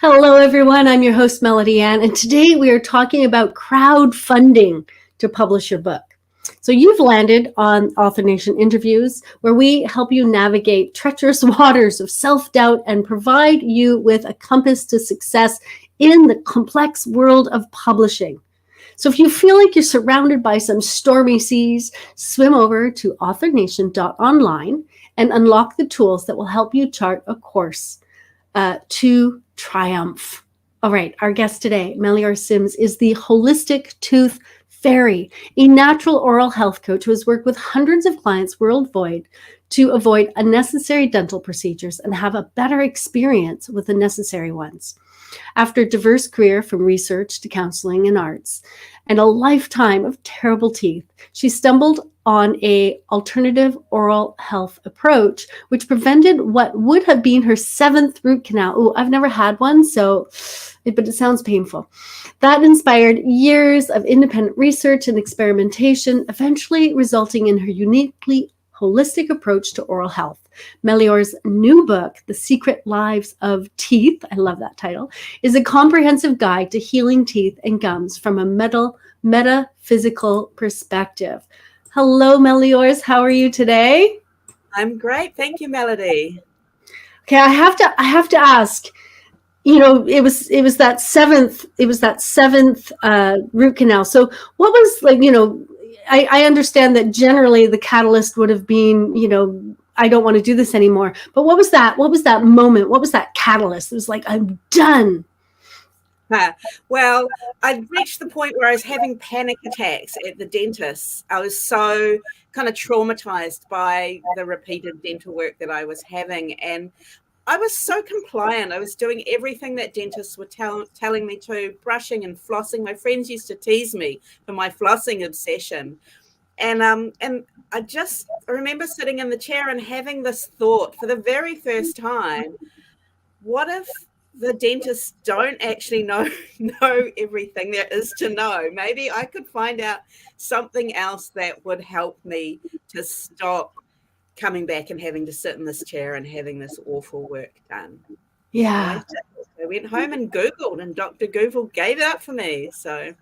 Hello, everyone. I'm your host, Melody Ann, and today we are talking about crowdfunding to publish your book. So, you've landed on Author Nation interviews, where we help you navigate treacherous waters of self doubt and provide you with a compass to success in the complex world of publishing. So, if you feel like you're surrounded by some stormy seas, swim over to authornation.online and unlock the tools that will help you chart a course to triumph. All right, our guest today, Meliors Simms, is the holistic tooth fairy, a natural oral health coach who has worked with hundreds of clients worldwide to avoid unnecessary dental procedures and have a better experience with the necessary ones. After a diverse career from research to counseling and arts, and a lifetime of terrible teeth, she stumbled on a alternative oral health approach, which prevented what would have been her seventh root canal. Oh, I've never had one, but it sounds painful. That inspired years of independent research and experimentation, eventually resulting in her uniquely holistic approach to oral health. Meliors' new book, The Secret Lives of Teeth, I love that title, is a comprehensive guide to healing teeth and gums from a metaphysical perspective. Hello, Meliors. How are you today? I'm great. Thank you, Melody. Okay, I have to ask, it was that seventh root canal. So what was I understand that generally the catalyst would have been, I don't want to do this anymore. But what was that moment? What was that catalyst? It was like, I'm done. Well, I'd reached the point where I was having panic attacks at the dentist. I was so kind of traumatized by the repeated dental work that I was having. And I was so compliant. I was doing everything that dentists were telling me to, brushing and flossing. My friends used to tease me for my flossing obsession. And I remember sitting in the chair and having this thought for the very first time: what if the dentists don't actually know everything there is to know? Maybe I could find out something else that would help me to stop coming back and having to sit in this chair and having this awful work done. Yeah. I went home and Googled, and Dr. Google gave it up for me. So,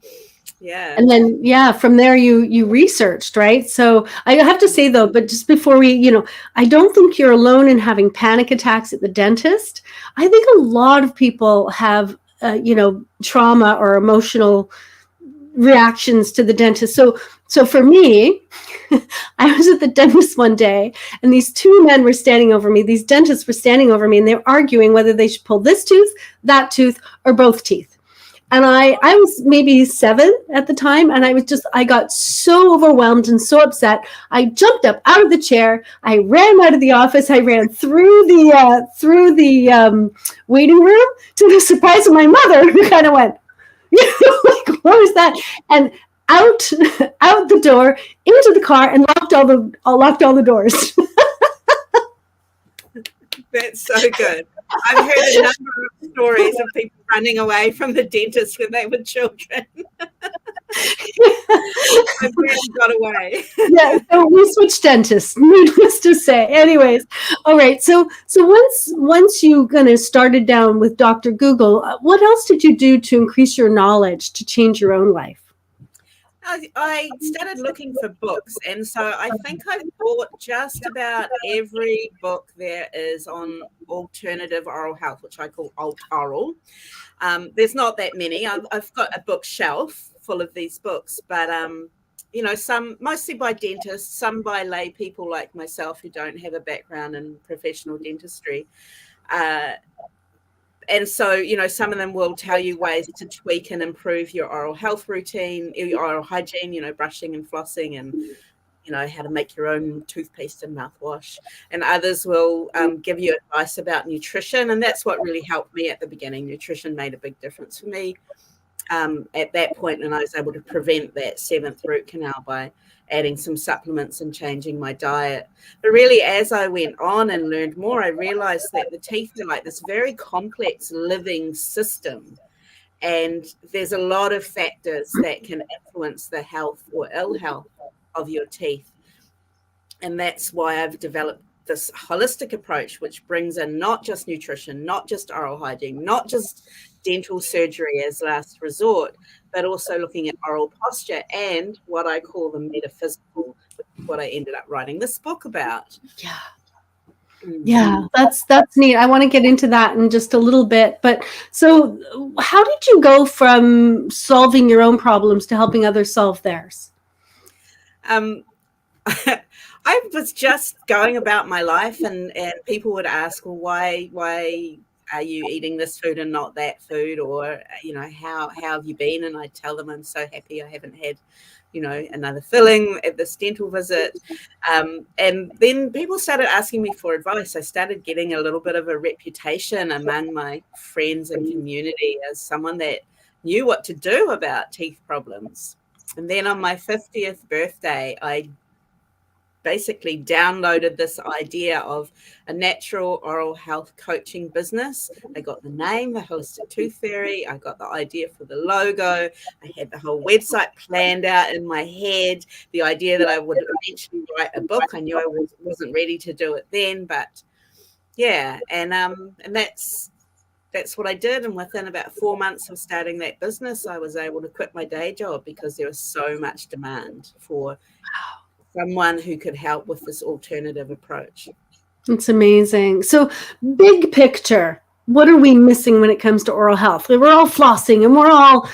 yeah. And then, from there you researched, right? So I have to say though, but just before I don't think you're alone in having panic attacks at the dentist. I think a lot of people have, trauma or emotional reactions to the dentist. So for me, I was at the dentist one day, and these two men were standing over me. These dentists were standing over me, and they were arguing whether they should pull this tooth, that tooth, or both teeth. And I was maybe 7 at the time, and I got so overwhelmed and so upset. I jumped up out of the chair. I ran out of the office. I ran through the waiting room, to the surprise of my mother, who kind of went, like, what was that? And out the door, into the car, and locked all the doors. That's so good. I've heard a number of stories of people running away from the dentist when they were children. I really got away. Yeah, so we switched dentists, needless to say. Anyways, all right. So once you kind of started down with Dr. Google, what else did you do to increase your knowledge to change your own life? I started looking for books, and so I think I've bought just about every book there is on alternative oral health, which I call alt oral. There's not that many. I've got a bookshelf full of these books, but some mostly by dentists, some by lay people like myself who don't have a background in professional dentistry. And so, some of them will tell you ways to tweak and improve your oral health routine, your oral hygiene, brushing and flossing, and, how to make your own toothpaste and mouthwash. And others will give you advice about nutrition. And that's what really helped me at the beginning. Nutrition made a big difference for me at that point, and I was able to prevent that 7th root canal by adding some supplements and changing my diet. But really, as I went on and learned more, I realized that the teeth are like this very complex living system. And there's a lot of factors that can influence the health or ill health of your teeth. And that's why I've developed this holistic approach, which brings in not just nutrition, not just oral hygiene, not just dental surgery as last resort, but also looking at oral posture and what I call the metaphysical, which is what I ended up writing this book about. Yeah. Yeah, that's neat. I want to get into that in just a little bit. But so how did you go from solving your own problems to helping others solve theirs? I was just going about my life, and people would ask, well, why are you eating this food and not that food? Or, how have you been? And I tell them I'm so happy I haven't had, another filling at this dental visit. And then people started asking me for advice. I started getting a little bit of a reputation among my friends and community as someone that knew what to do about teeth problems. And then on my 50th birthday, I basically downloaded this idea of a natural oral health coaching business. I got the name, the Holistic Tooth Fairy. I got the idea for the logo. I had the whole website planned out in my head. The idea that I would eventually write a book. I knew I wasn't ready to do it then, but yeah, and that's what I did. And within about 4 months of starting that business, I was able to quit my day job because there was so much demand for someone who could help with this alternative approach. It's amazing. So big picture, what are we missing when it comes to oral health? We're all flossing and we're all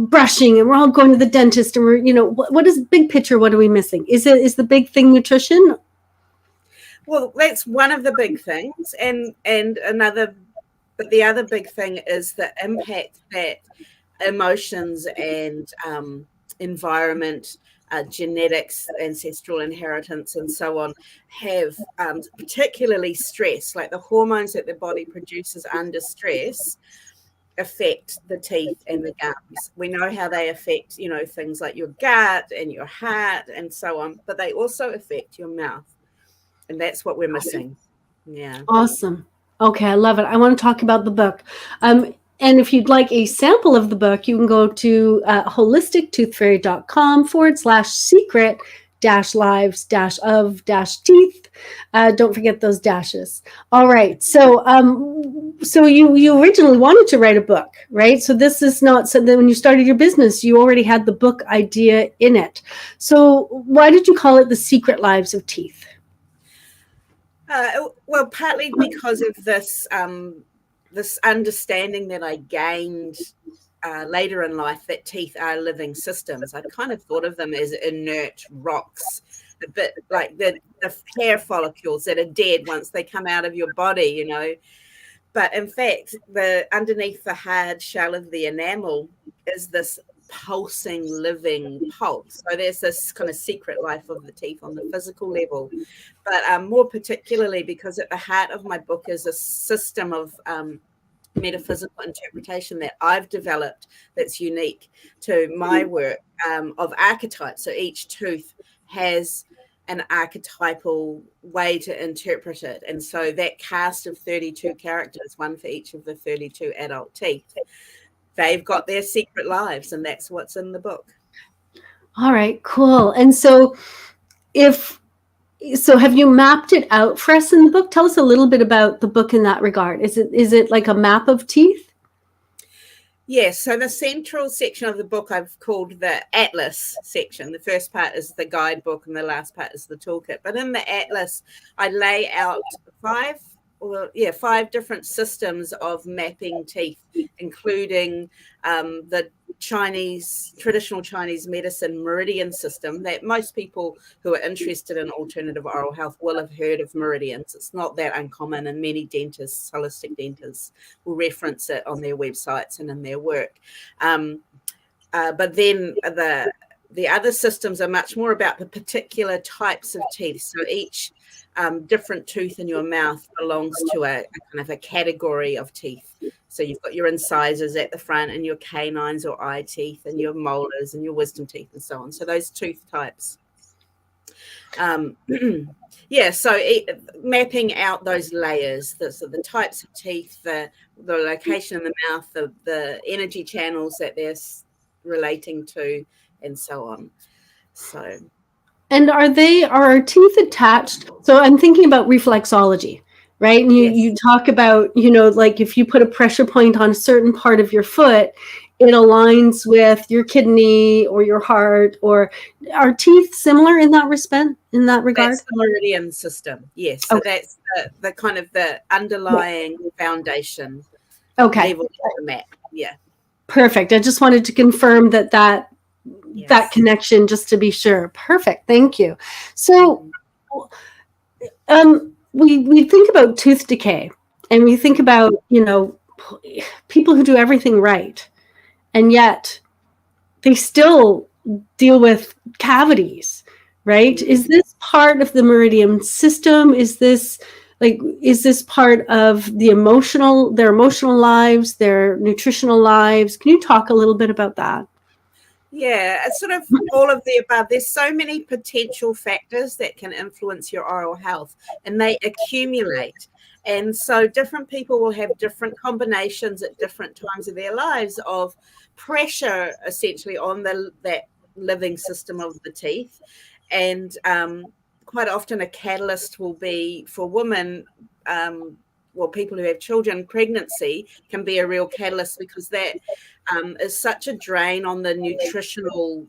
brushing and we're all going to the dentist and what is big picture? What are we missing? Is the big thing nutrition? Well, that's one of the big things. And but the other big thing is the impact that emotions and environment, genetics, ancestral inheritance, and so on have, particularly stress, like the hormones that the body produces under stress affect the teeth and the gums. We know how they affect, things like your gut and your heart and so on, but they also affect your mouth. And that's what we're missing. Yeah. Awesome. Okay, I love it. I want to talk about the book. And if you'd like a sample of the book, you can go to holistictoothfairy.com/secret-lives-of-teeth. Don't forget those dashes. All right. So you originally wanted to write a book, right? So this is not so that when you started your business, you already had the book idea in it. So why did you call it The Secret Lives of Teeth? Well, partly because of this this understanding that I gained later in life that teeth are living systems. I kind of thought of them as inert rocks, a bit like the hair follicles that are dead once they come out of your body, But in fact, underneath the hard shell of the enamel is this pulsing, living pulse. So there's this kind of secret life of the teeth on the physical level. But more particularly because at the heart of my book is a system of metaphysical interpretation that I've developed that's unique to my work, of archetypes. So each tooth has an archetypal way to interpret it. And so that cast of 32 characters, one for each of the 32 adult teeth, they've got their secret lives, and that's what's in the book. All right, cool. And so have you mapped it out for us in the book? Tell us a little bit about the book in that regard. Is it like a map of teeth? Yes. So the central section of the book I've called the Atlas section. The first part is the guidebook and the last part is the toolkit. But in the Atlas, I lay out five different systems of mapping teeth, including the traditional Chinese medicine meridian system that most people who are interested in alternative oral health will have heard of meridians. It's not that uncommon, and many dentists, holistic dentists, will reference it on their websites and in their work. But then the other systems are much more about the particular types of teeth. So each different tooth in your mouth belongs to a kind of a category of teeth. So you've got your incisors at the front and your canines or eye teeth and your molars and your wisdom teeth and so on. So those tooth types. So mapping out those layers, the types of teeth, the location in the mouth, the energy channels that they're relating to, and so on. So. And are our teeth attached? So I'm thinking about reflexology, right? And you Yes. talk about, like if you put a pressure point on a certain part of your foot, it aligns with your kidney or your heart. Or are teeth similar in that regard? That's the meridian system. Yes. So Okay. that's the kind of the underlying foundation Okay. level of the map. Yeah. Perfect. I just wanted to confirm that Yes. connection, just to be sure. Perfect. Thank you. So we think about tooth decay, and we think about, people who do everything right, and yet they still deal with cavities, right? Is this part of the meridian system? Is this part of their emotional lives, their nutritional lives? Can you talk a little bit about that? Yeah, it's sort of all of the above. There's so many potential factors that can influence your oral health, and they accumulate. And so different people will have different combinations at different times of their lives of pressure essentially on that living system of the teeth. And quite often a catalyst will be for women, well, people who have children, pregnancy can be a real catalyst because that is such a drain on the nutritional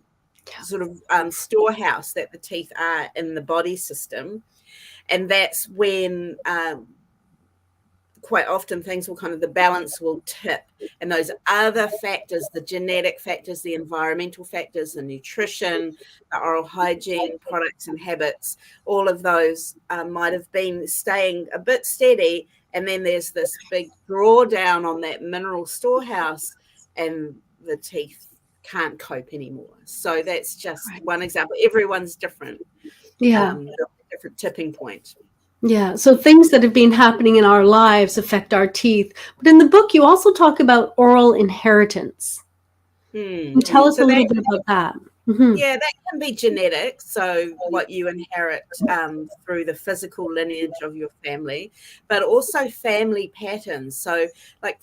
sort of storehouse that the teeth are in the body system. And that's when quite often things will kind of, the balance will tip. And those other factors, the genetic factors, the environmental factors, the nutrition, the oral hygiene, products and habits, all of those might have been staying a bit steady. And then there's this big drawdown on that mineral storehouse, and the teeth can't cope anymore. So that's just one example. Everyone's different. Yeah. Different tipping point. Yeah. So things that have been happening in our lives affect our teeth. But in the book, you also talk about oral inheritance. Can you tell us a little bit about that? Mm-hmm. Yeah, that can be genetic. So what you inherit through the physical lineage of your family, but also family patterns. So like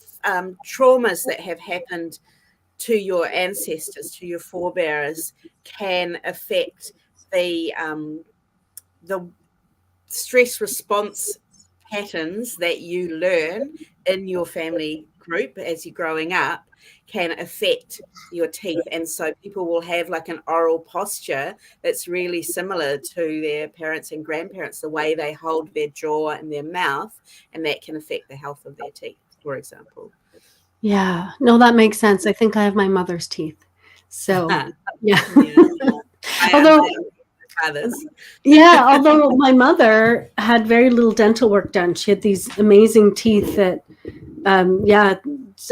traumas that have happened to your ancestors, to your forebears, can affect the stress response patterns that you learn in your family group as you're growing up, can affect your teeth. And so people will have like an oral posture that's really similar to their parents and grandparents, the way they hold their jaw and their mouth, and that can affect the health of their teeth, for example. Yeah. No, that makes sense. I think I have my mother's teeth. So, yeah. Although, yeah, although my mother had very little dental work done. She had these amazing teeth that,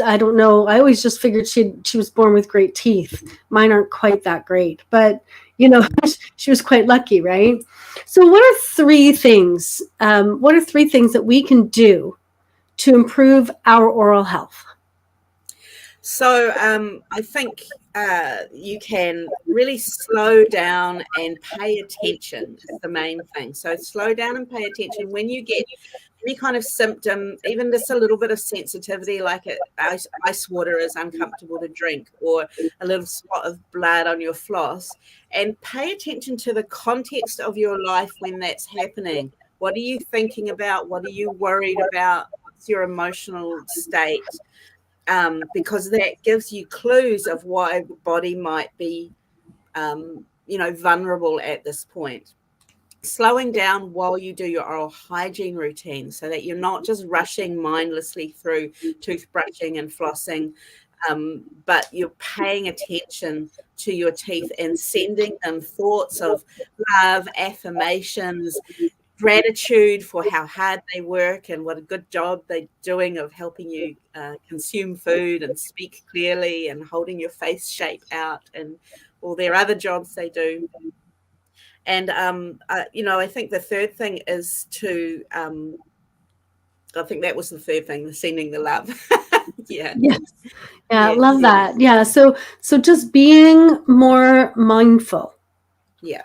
I don't know. I always just figured she was born with great teeth. Mine aren't quite that great, but she was quite lucky, right? So what are three things? What are three things that we can do to improve our oral health? So I think you can really slow down and pay attention is the main thing. So slow down and pay attention when you get any kind of symptom, even just a little bit of sensitivity, like ice water is uncomfortable to drink, or a little spot of blood on your floss, and pay attention to the context of your life when that's happening. What are you thinking about? What are you worried about? What's your emotional state? Because that gives you clues of why the body might be, vulnerable at this point. Slowing down while you do your oral hygiene routine so that you're not just rushing mindlessly through toothbrushing and flossing, but you're paying attention to your teeth and sending them thoughts of love, affirmations, gratitude for how hard they work and what a good job they're doing of helping you consume food and speak clearly and holding your face shape out and all their other jobs they do. And, I think the third thing is to, I think that was the third thing, the sending the love. Yeah. Yes. Yeah, Yes. love that. Yeah. So just being more mindful. Yeah.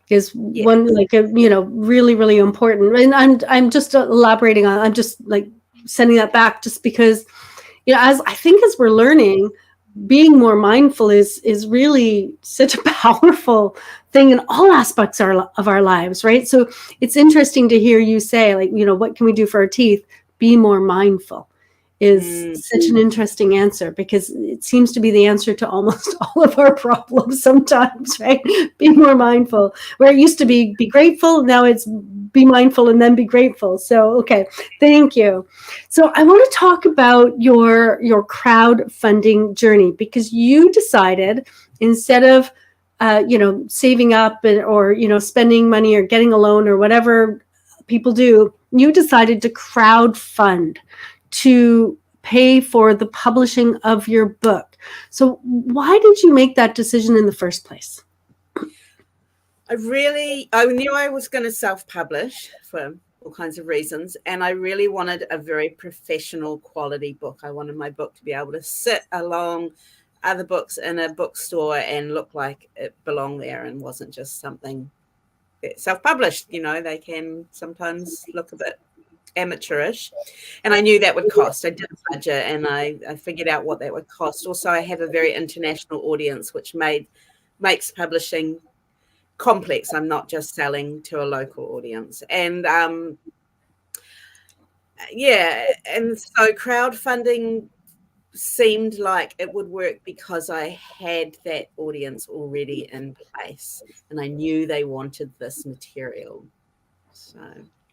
Is one really, really important. And I'm just elaborating on, I'm just like sending that back just because, as I think as we're learning, being more mindful is really such a powerful thing in all aspects of our lives, right? So it's interesting to hear you say, like, what can we do for our teeth? Be more mindful is such an interesting answer, because it seems to be the answer to almost all of our problems sometimes, right? Be more mindful. Where it used to be grateful, now it's be mindful and then be grateful. So, okay, thank you. So I want to talk about your crowdfunding journey, because you decided, instead of saving up or spending money or getting a loan or whatever people do, you decided to crowdfund to pay for the publishing of your book. So why did you make that decision in the first place? I knew I was going to self-publish for all kinds of reasons, and I really wanted a very professional quality book. I wanted my book to be able to sit along other books in a bookstore and look like it belonged there and wasn't just something self-published. They can sometimes look a bit amateurish, and I knew that would cost. I did a budget and I figured out what that would cost. Also, I have a very international audience, which makes publishing complex. I'm not just selling to a local audience. And and so crowdfunding seemed like it would work because I had that audience already in place and I knew they wanted this material. So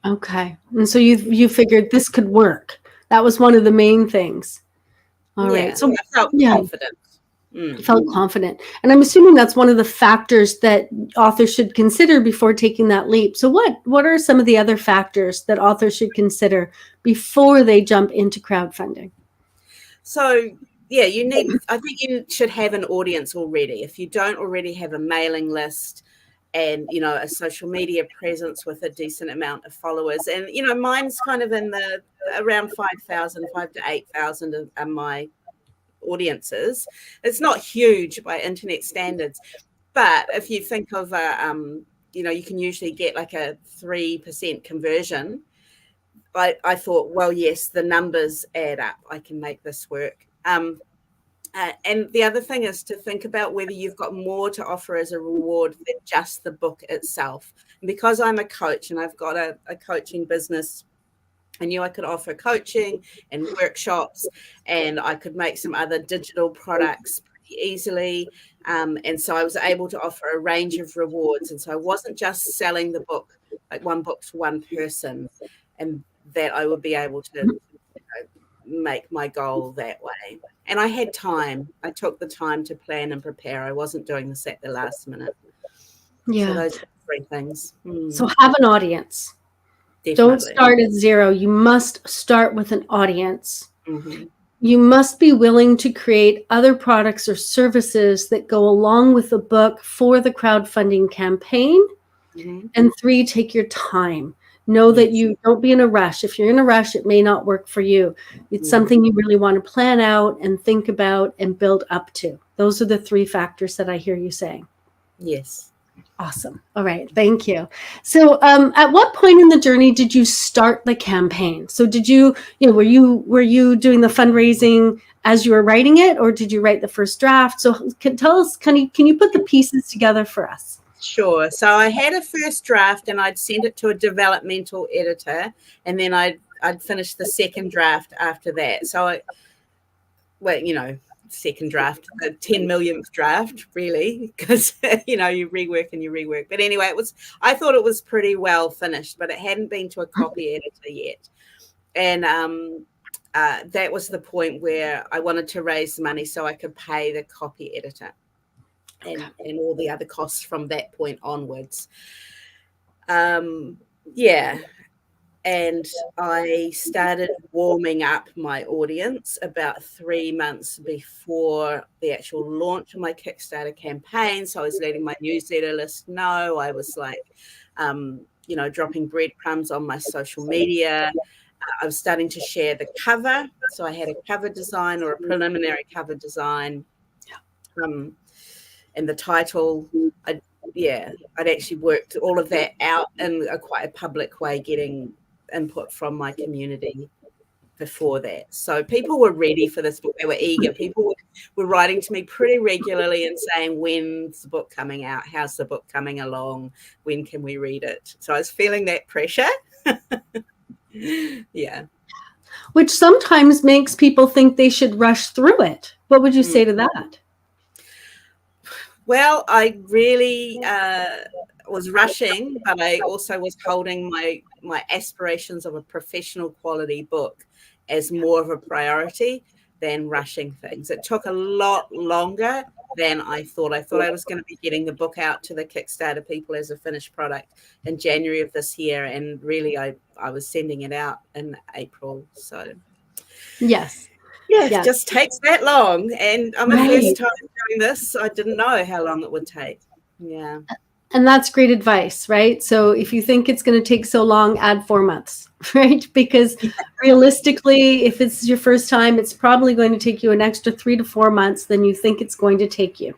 Okay. And so you figured this could work. That was one of the main things. All right. So I felt confident. Felt confident. And I'm assuming that's one of the factors that authors should consider before taking that leap. So what are some of the other factors that authors should consider before they jump into crowdfunding? So I think you should have an audience already. If you don't already have a mailing list and, a social media presence with a decent amount of followers, and, mine's kind of in the around 5,000 to 8,000 of my audiences. It's not huge by internet standards, but if you think of you can usually get like a 3% conversion. I thought, well, yes, the numbers add up. I can make this work. And the other thing is to think about whether you've got more to offer as a reward than just the book itself. And because I'm a coach and I've got a coaching business, I knew I could offer coaching and workshops, and I could make some other digital products pretty easily. And so I was able to offer a range of rewards. And so I wasn't just selling the book, like one book to one person, and that I would be able to make my goal that way. And I had time. I took the time to plan and prepare. I wasn't doing this at the last minute. Yeah. So those are three things. So have an audience. Definitely. Don't start at zero. You must start with an audience. Mm-hmm. You must be willing to create other products or services that go along with the book for the crowdfunding campaign. Mm-hmm. And 3, take your time. Know that you don't be in a rush. If you're in a rush, it may not work for you. It's something you really want to plan out and think about and build up to. Those are the 3 factors that I hear you saying. Yes. Awesome. All right. Thank you. So at what point in the journey did you start the campaign? So did you, were you doing the fundraising as you were writing it, or did you write the first draft? So tell us, can you put the pieces together for us? Sure. So I had a first draft and I'd send it to a developmental editor, and then I'd finish the second draft after that. So second draft, the 10 millionth draft, really, because you rework and you rework. But anyway, I thought it was pretty well finished, but it hadn't been to a copy editor yet. And that was the point where I wanted to raise money so I could pay the copy editor and all the other costs from that point onwards. And I started warming up my audience about 3 months before the actual launch of my Kickstarter campaign. So I was letting my newsletter list know. I was dropping breadcrumbs on my social media. I was starting to share the cover. So I had a cover design, or a preliminary cover design. And the title, I'd actually worked all of that out in quite a public way, getting input from my community. before that. So people were ready for this book. They were eager. People were writing to me pretty regularly and saying, when's the book coming out? How's the book coming along? When can we read it? So I was feeling that pressure. Yeah. Which sometimes makes people think they should rush through it. What would you say to that? Well, I really was rushing, but I also was holding my aspirations of a professional quality book as more of a priority than rushing things. It took a lot longer than I thought. I thought I was going to be getting the book out to the Kickstarter people as a finished product in January of this year, and really I was sending it out in April. So yes. Yeah, it just takes that long. And I'm a first time doing this, so I didn't know how long it would take. Yeah. And that's great advice, right? So if you think it's going to take so long, add 4 months, right? Because realistically, if it's your first time, it's probably going to take you an extra 3 to 4 months than you think it's going to take you.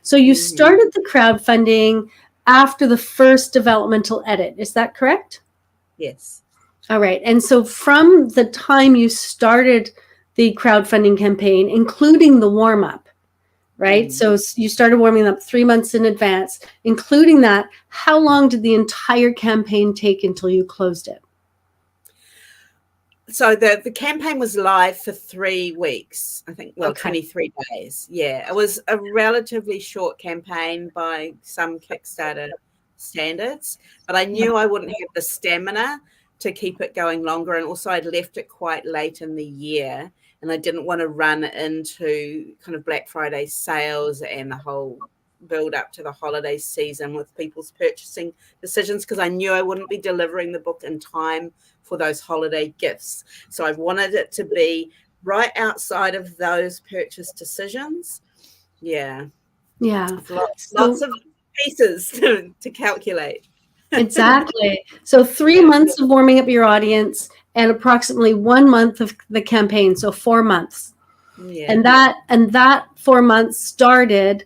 So you started the crowdfunding after the first developmental edit. Is that correct? Yes. All right. And so from the time you started the crowdfunding campaign, including the warm-up, right? So you started warming up 3 months in advance, including that. How long did the entire campaign take until you closed it? So the campaign was live for 3 weeks, I think, 23 days. Yeah, it was a relatively short campaign by some Kickstarter standards, but I knew I wouldn't have the stamina to keep it going longer. And also I'd left it quite late in the year, and I didn't want to run into kind of Black Friday sales and the whole build up to the holiday season with people's purchasing decisions, because I knew I wouldn't be delivering the book in time for those holiday gifts. So I wanted it to be right outside of those purchase decisions. Yeah. Lots of pieces to calculate. Exactly. So 3 months of warming up your audience and approximately 1 month of the campaign. So 4 months. Yeah. And that 4 months started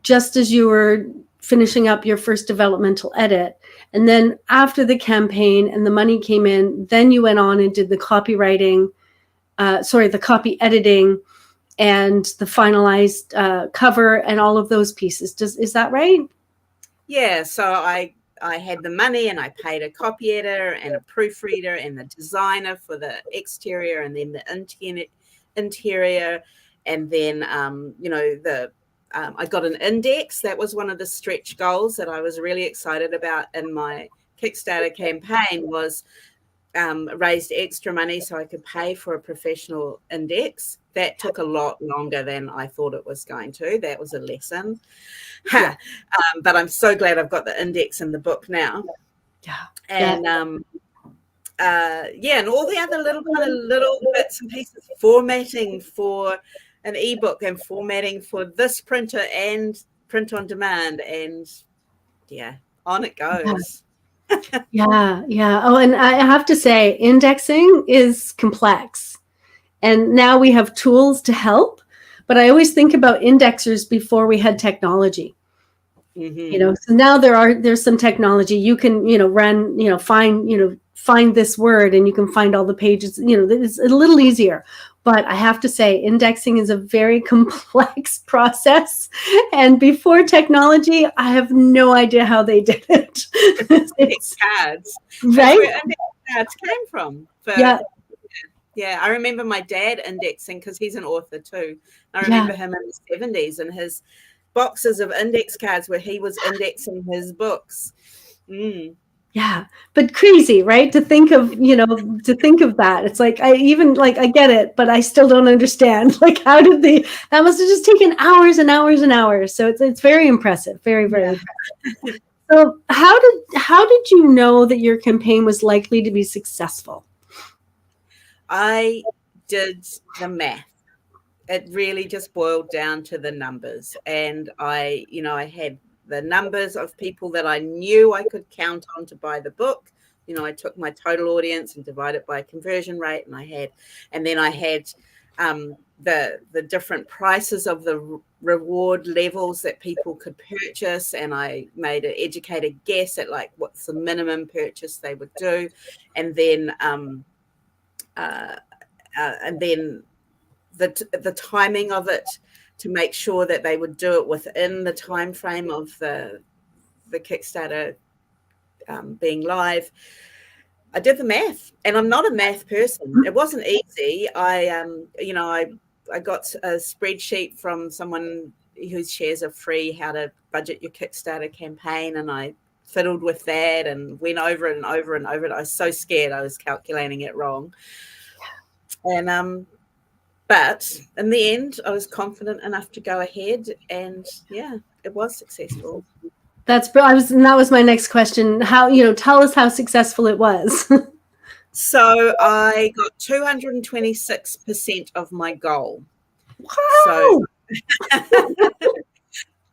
just as you were finishing up your first developmental edit. And then after the campaign and the money came in, then you went on and did the copywriting, the copy editing and the finalized cover and all of those pieces. Is that right? Yeah. So I had the money and I paid a copy editor and a proofreader and the designer for the exterior and then the interior. And then, I got an index. That was one of the stretch goals that I was really excited about in my Kickstarter campaign, was raised extra money so I could pay for a professional index. That took a lot longer than I thought it was going to. That was a lesson. Yeah. But I'm so glad I've got the index in the book now. Yeah. And and all the other little bits and pieces, formatting for an ebook and formatting for this printer and print on demand, and on it goes. Yeah. Oh, and I have to say, indexing is complex. And now we have tools to help, but I always think about indexers before we had technology. So now there's some technology. You can, find this word and you can find all the pages, it's a little easier. But I have to say, indexing is a very complex process. And before technology, I have no idea how they did it. It's cards. Right? That's where index cards came from. Yeah, I remember my dad indexing, because he's an author too. I remember him in the 70s and his boxes of index cards where he was indexing his books. Yeah, but crazy, right? To think of that. It's like, I get it, but I still don't understand. Like, how did that must have just taken hours and hours and hours. So it's very impressive. Very, very impressive. So how did you know that your campaign was likely to be successful? I did the math. It really just boiled down to the numbers. And I had the numbers of people that I knew I could count on to buy the book. I took my total audience and divided by conversion rate, and then I had the different prices of the reward levels that people could purchase, and I made an educated guess at like what's the minimum purchase they would do, and then and then the timing of it, to make sure that they would do it within the time frame of the Kickstarter being live. I did the math, and I'm not a math person. It wasn't easy. I got a spreadsheet from someone who shares a free how to budget your Kickstarter campaign, and I fiddled with that and went over it and over and over it. I was so scared I was calculating it wrong. And but in the end, I was confident enough to go ahead, and yeah, it was successful. That was my next question. How, tell us how successful it was. So I got 226% of my goal. Wow. So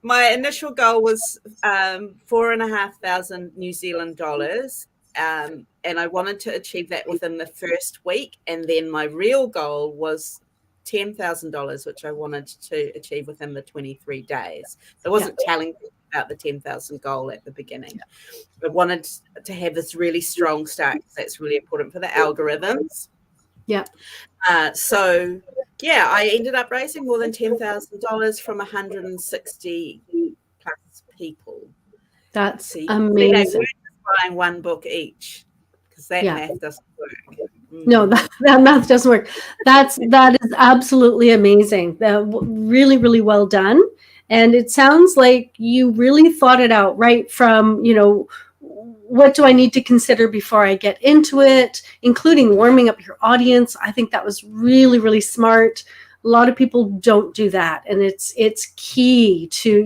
my initial goal was 4,500 New Zealand dollars. And I wanted to achieve that within the first week. And then my real goal was $10,000, which I wanted to achieve within the 23 days. So I wasn't telling people about the 10,000 goal at the beginning. I wanted to have this really strong start, because that's really important for the algorithms. Yeah. So yeah, I ended up raising more than $10,000 from 160 plus people. That's so amazing. We're just buying one book each, because that math doesn't work. No, that math doesn't work. That is absolutely amazing. Really, really well done. And it sounds like you really thought it out right from, what do I need to consider before I get into it, including warming up your audience. I think that was really, really smart. A lot of people don't do that. And it's key to,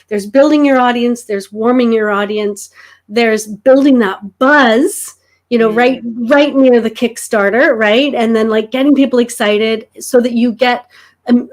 there's building your audience, there's warming your audience, there's building that buzz, right near the Kickstarter, right? And then like getting people excited so that you get,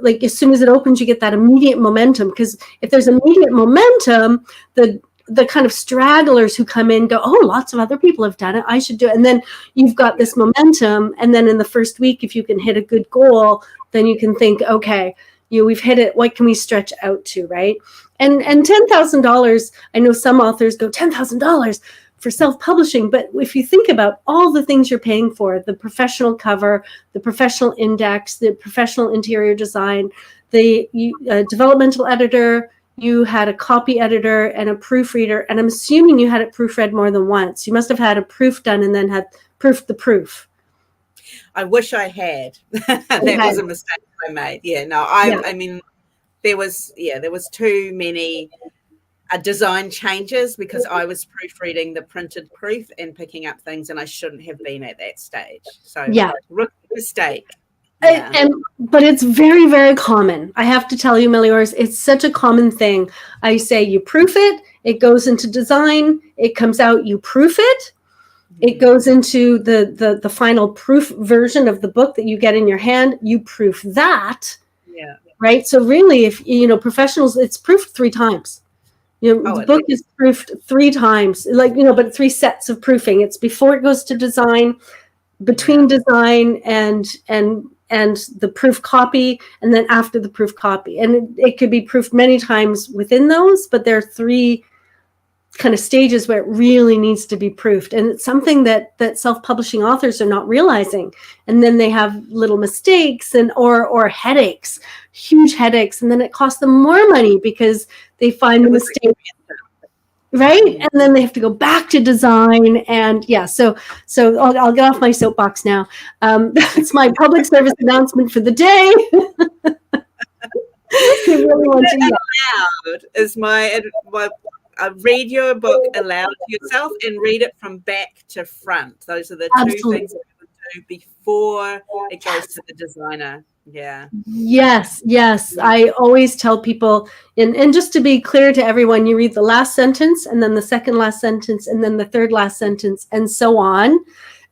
like as soon as it opens, you get that immediate momentum. Because if there's immediate momentum, the kind of stragglers who come in go, oh, lots of other people have done it, I should do it. And then you've got this momentum. And then in the first week, if you can hit a good goal, then you can think, okay, we've hit it. What can we stretch out to, right? And $10,000, I know some authors go, $10,000 for self-publishing. But if you think about all the things you're paying for, the professional cover, the professional index, the professional interior design, the developmental editor, you had a copy editor and a proofreader, and I'm assuming you had it proofread more than once. You must have had a proof done and then had proofed the proof. I wish I had. That was a mistake I made. Yeah, no, I mean, there was too many design changes, because I was proofreading the printed proof and picking up things, and I shouldn't have been at that stage. So mistake. Yeah. But it's very, very common. I have to tell you, Meliors, it's such a common thing. I say you proof it, it goes into design, it comes out, you proof it, it goes into the final proof version of the book that you get in your hand, you proof that. Yeah. Right? So really, if professionals, it's proofed 3 times. The book is proofed 3 times, but 3 sets of proofing. It's before it goes to design, between design and the proof copy, and then after the proof copy. And it could be proofed many times within those, but there are 3 kind of stages where it really needs to be proofed. And it's something that self-publishing authors are not realizing. And then they have little mistakes or headaches, huge headaches. And then it costs them more money because they find the mistake. Right. And then they have to go back to design. And so I'll get off my soapbox now. That's my public service announcement for the day. Aloud is my read your book aloud to yourself and read it from back to front. Those are the 2 things that you would do before it goes to the designer. Yeah. Yes. I always tell people, and just to be clear to everyone, you read the last sentence and then the second last sentence and then the third last sentence and so on.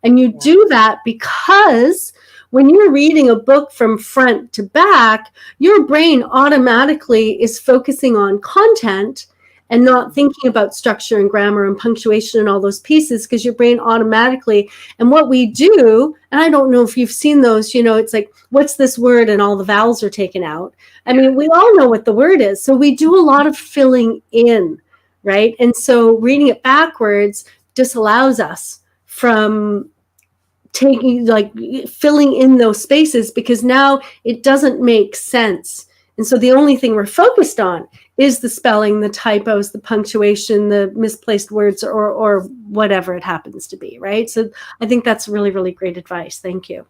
And you do that because when you're reading a book from front to back, your brain automatically is focusing on content and not thinking about structure and grammar and punctuation and all those pieces, because your brain automatically, and what we do, and I don't know if you've seen those, it's like, what's this word? And all the vowels are taken out. I mean, we all know what the word is. So we do a lot of filling in, right? And so reading it backwards disallows us from taking, like, filling in those spaces, because now it doesn't make sense. And so the only thing we're focused on is the spelling, the typos, the punctuation, the misplaced words, or whatever it happens to be, right? So I think that's really, really great advice. Thank you.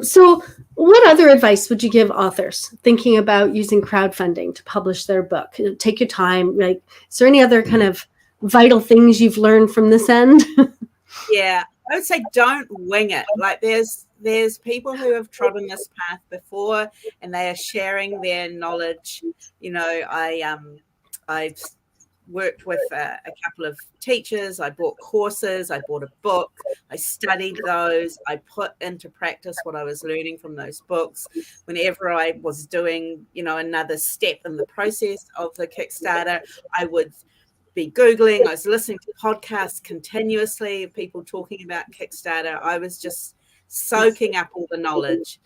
So what other advice would you give authors thinking about using crowdfunding to publish their book? Take your time. Like, is there any other kind of vital things you've learned from this end? Yeah, I would say don't wing it. Like there's people who have trodden this path before, and they are sharing their knowledge. You know, I've worked with a couple of teachers. I bought courses. I bought a book. I studied those. I put into practice what I was learning from those books. Whenever I was doing, you know, another step in the process of the Kickstarter, I would be Googling. I was listening to podcasts continuously of people talking about Kickstarter. I was just soaking up all the knowledge.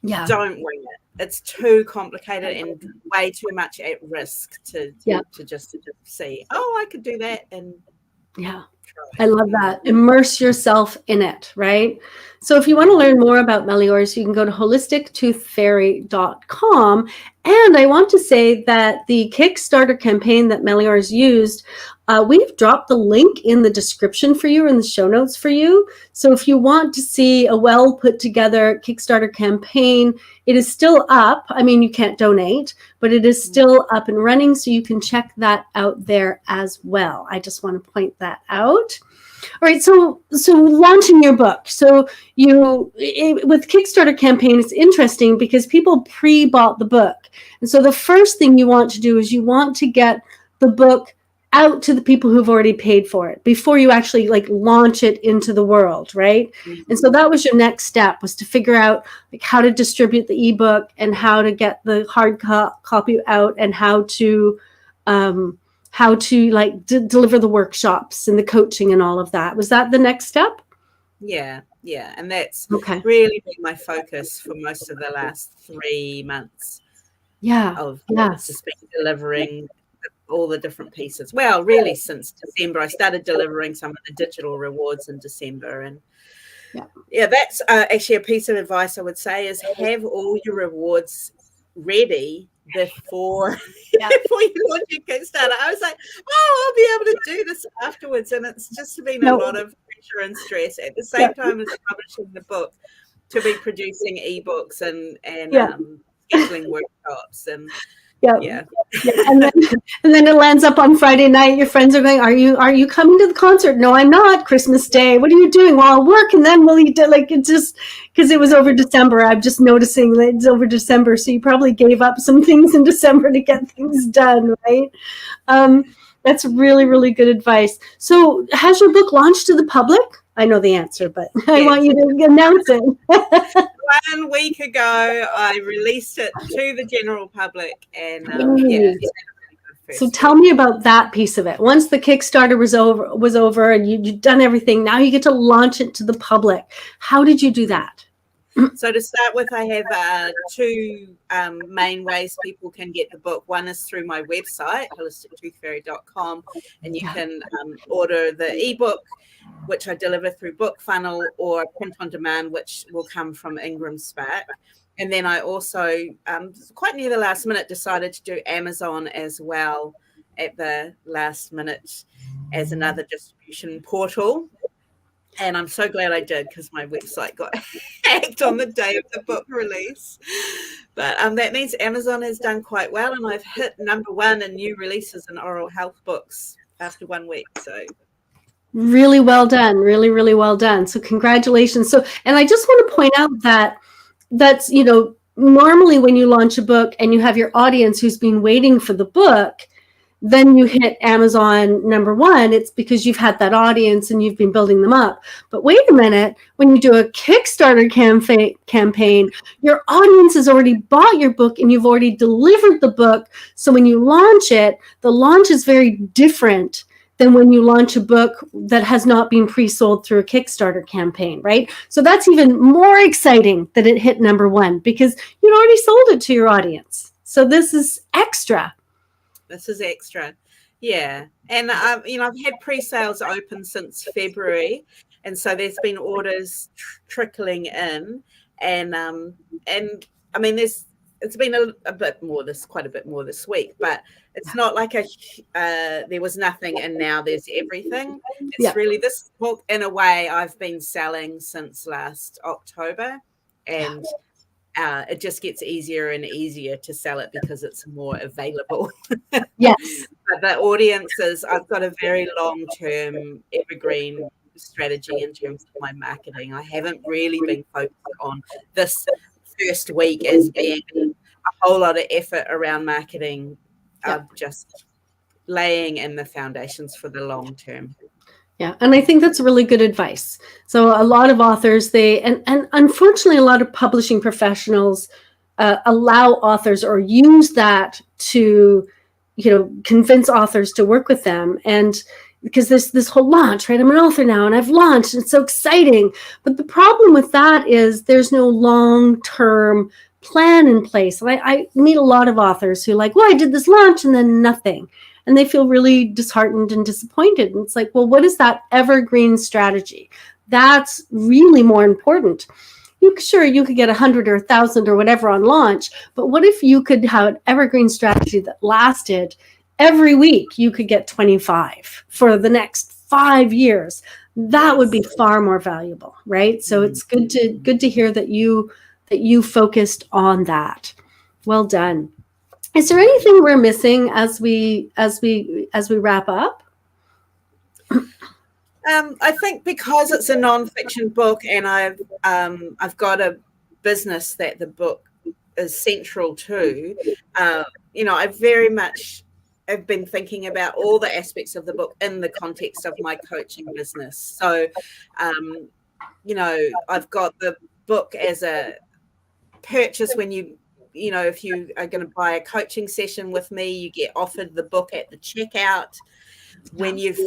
Yeah. Don't wing it. It's too complicated and way too much at risk to just see, oh, I could do that. And yeah, I love that. Immerse yourself in it, right? So if you want to learn more about Meliors, you can go to holistictoothfairy.com. And I want to say that the Kickstarter campaign that Meliors used, we've dropped the link in the description for you, in the show notes for you. So if you want to see a well put together Kickstarter campaign, it is still up. I mean, you can't donate, but it is still up and running. So you can check that out there as well. I just want to point that out. All right, so launching your book. So with Kickstarter campaign, it's interesting because people pre-bought the book. And so the first thing you want to do is you want to get the book out to the people who've already paid for it before you actually like launch it into the world, right? Mm-hmm. And so that was your next step, was to figure out like how to distribute the ebook and how to get the hard copy out and how to like deliver the workshops and the coaching and all of that. Was that the next step? Yeah. And that's really been my focus for most of the last 3 months. Of just been delivering all the different pieces. Well, really since December. I started delivering some of the digital rewards in December. And that's actually a piece of advice I would say, is have all your rewards ready before you launch your Kickstarter. I was like, I'll be able to do this afterwards, and it's just been a lot of pressure and stress at the same time as publishing the book, to be producing ebooks and scheduling workshops and and then it lands up on Friday night. Your friends are going, are you coming to the concert? No, I'm not. Christmas Day. What are you doing? Well, I'll work, and then we'll eat. Like, it just, because it was over December. I'm just noticing that it's over December, so you probably gave up some things in December to get things done, right? That's really, really good advice. So has your book launched to the public? I know the answer, but I want you to announce it. 1 week ago, I released it to the general public, and So tell me about that piece of it. Once the Kickstarter was over, and you'd done everything, now you get to launch it to the public. How did you do that? So to start with, I have 2 main ways people can get the book. One is through my website, holistictoothfairy.com, and you can order the ebook, which I deliver through BookFunnel, or print on demand, which will come from Ingram Spark. And then I also, quite near the last minute, decided to do Amazon as well at the last minute as another distribution portal. And I'm so glad I did, because my website got hacked on the day of the book release. But that means Amazon has done quite well, and I've hit #1 in new releases in oral health books after 1 week. So really well done. Really, really well done. So congratulations. So, and I just want to point out that's, normally when you launch a book and you have your audience who's been waiting for the book, then you hit Amazon #1, it's because you've had that audience and you've been building them up. But wait a minute, when you do a Kickstarter campaign, your audience has already bought your book and you've already delivered the book. So when you launch it, the launch is very different than when you launch a book that has not been pre-sold through a Kickstarter campaign, right? So that's even more exciting that it hit #1, because you'd already sold it to your audience. So this is extra. This is extra. Yeah. And, I've had pre-sales open since February. And so there's been orders trickling in, and I mean, it's been a bit more quite a bit more this week, but it's not like there was nothing and now there's everything. It's really, this book, in a way, I've been selling since last October, and it just gets easier and easier to sell it because it's more available. Yes. But the audiences, I've got a very long-term evergreen strategy in terms of my marketing. I haven't really been focused on this first week as being a whole lot of effort around marketing. Just laying in the foundations for the long term. Yeah, and I think that's really good advice. So a lot of authors, and unfortunately, a lot of publishing professionals allow authors or use that to, convince authors to work with them. And because there's this whole launch, right? I'm an author now and I've launched. It's so exciting. But the problem with that is there's no long-term plan in place. And I meet a lot of authors who are like, well, I did this launch and then nothing. And they feel really disheartened and disappointed. And it's like, well, what is that evergreen strategy? That's really more important. You could get 100 or 1,000 or whatever on launch, but what if you could have an evergreen strategy that lasted every week? You could get 25 for the next 5 years. That would be far more valuable, right? So it's good to hear that you focused on that. Well done. Is there anything we're missing as we wrap up? I think because it's a nonfiction book, and I've got a business that the book is central to. I very much have been thinking about all the aspects of the book in the context of my coaching business. So, I've got the book as a purchase when if you are going to buy a coaching session with me, you get offered the book at the checkout. When you've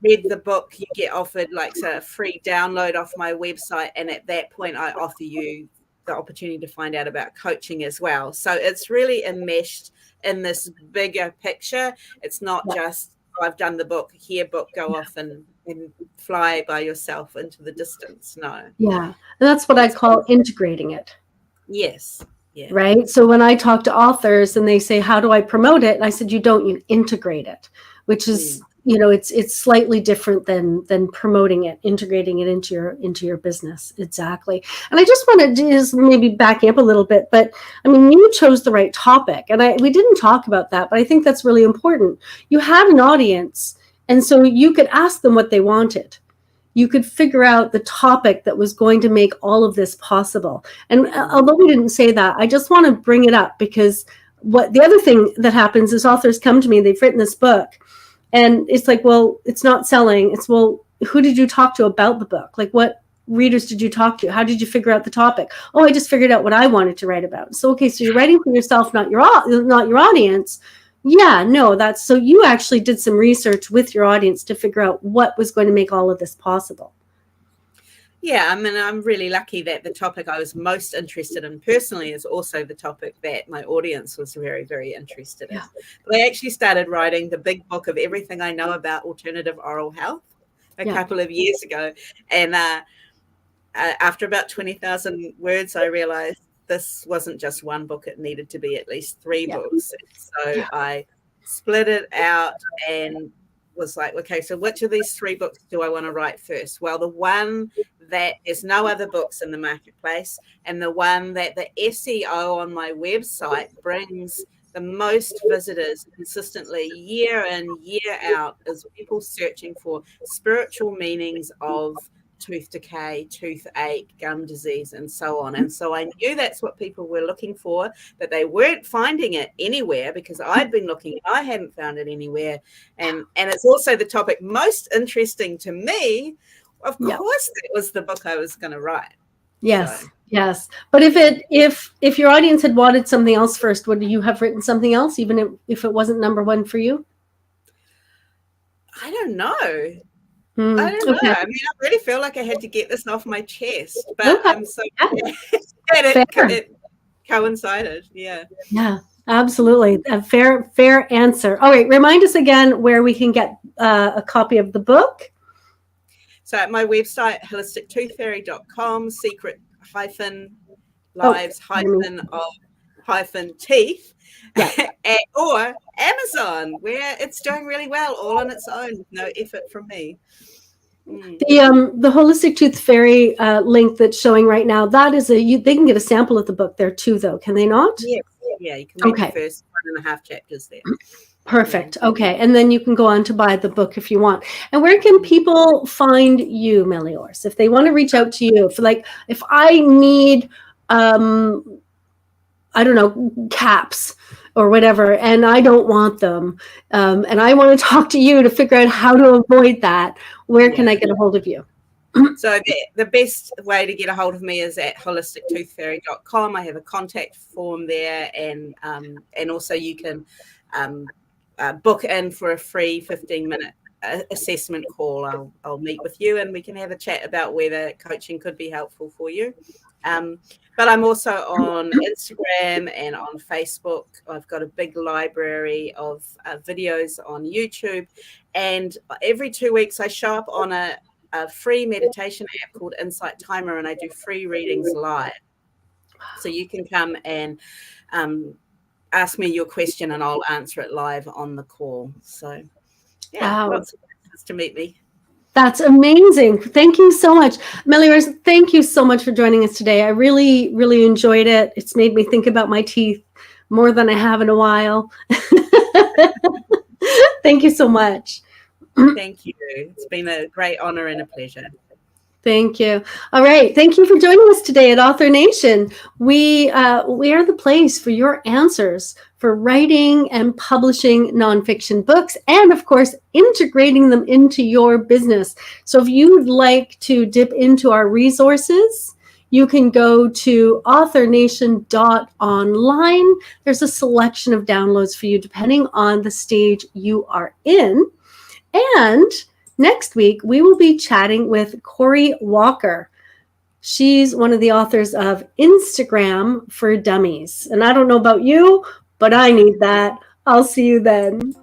read the book, you get offered a free download off my website. And at that point, I offer you the opportunity to find out about coaching as well. So it's really enmeshed in this bigger picture. It's not just, I've done the book, book, go off and fly by yourself into the distance. No. Yeah. And that's what I call integrating it. Yes. Yeah. Right. So when I talk to authors and they say, how do I promote it? And I said, you integrate it, which is, it's slightly different than promoting it, integrating it into your business. Exactly. And I just want to just maybe back up a little bit, but I mean, you chose the right topic, and we didn't talk about that, but I think that's really important. You had an audience, and so you could ask them what they wanted. You could figure out the topic that was going to make all of this possible. And although we didn't say that, I just want to bring it up because the other thing that happens is authors come to me, they've written this book, and it's like, well, it's not selling. It's, well, who did you talk to about the book? Like, what readers did you talk to? How did you figure out the topic? Oh, I just figured out what I wanted to write about. So, okay, so you're writing for yourself, not your audience. Yeah, no, that's, so you actually did some research with your audience to figure out what was going to make all of this possible. Yeah, I mean, I'm really lucky that the topic I was most interested in personally is also the topic that my audience was very, very interested in. But I actually started writing the big book of everything I know about alternative oral health a couple of years ago. And after about 20,000 words, I realized this wasn't just one book. It needed to be at least 3 books. So I split it out and was like, okay, so which of these 3 books do I want to write first? Well, the one that there's no other books in the marketplace, and the one that the SEO on my website brings the most visitors consistently year in, year out, is people searching for spiritual meanings of tooth decay, toothache, gum disease, and so on. And so I knew that's what people were looking for, but they weren't finding it anywhere because I'd been looking, I hadn't found it anywhere. And it's also the topic most interesting to me. Of course, that was the book I was going to write. Yes. So. Yes. But if your audience had wanted something else first, would you have written something else, even if it wasn't number 1 for you? I don't know. I don't know. Okay. I mean, I really feel like I had to get this off my chest, but I'm so glad it coincided. Yeah. Yeah, absolutely. A fair answer. All right. Remind us again where we can get a copy of the book. So at my website, holistictoothfairy.com, secret lives teeth, or Amazon, where it's doing really well all on its own, with no effort from me. The Holistic Tooth Fairy link that's showing right now, that is they can get a sample of the book there too, though, can they not? Yeah, you can read the first 1.5 chapters there. Perfect. Okay, and then you can go on to buy the book if you want. And where can people find you, Meliors, if they want to reach out to you? If I need, I don't know, caps or whatever, and I don't want them, and I want to talk to you to figure out how to avoid that, where can I get a hold of you? So the best way to get a hold of me is at holistictoothfairy.com. I have a contact form there, and also you can book in for a free 15-minute assessment call. I'll meet with you and we can have a chat about whether coaching could be helpful for you. But I'm also on Instagram and on Facebook. I've got a big library of videos on YouTube, and every 2 weeks I show up on a free meditation app called Insight Timer, and I do free readings live. So you can come and ask me your question and I'll answer it live on the call. So lots of places to meet me. That's amazing. Thank you so much. Meliors, thank you so much for joining us today. I really, really enjoyed it. It's made me think about my teeth more than I have in a while. Thank you so much. Thank you. It's been a great honor and a pleasure. Thank you. All right. Thank you for joining us today at Author Nation. We are the place for your answers for writing and publishing nonfiction books, and of course, integrating them into your business. So if you would like to dip into our resources, you can go to authornation.online. There's a selection of downloads for you depending on the stage you are in. And next week, we will be chatting with Corey Walker. She's one of the authors of Instagram for Dummies. And I don't know about you, but I need that. I'll see you then.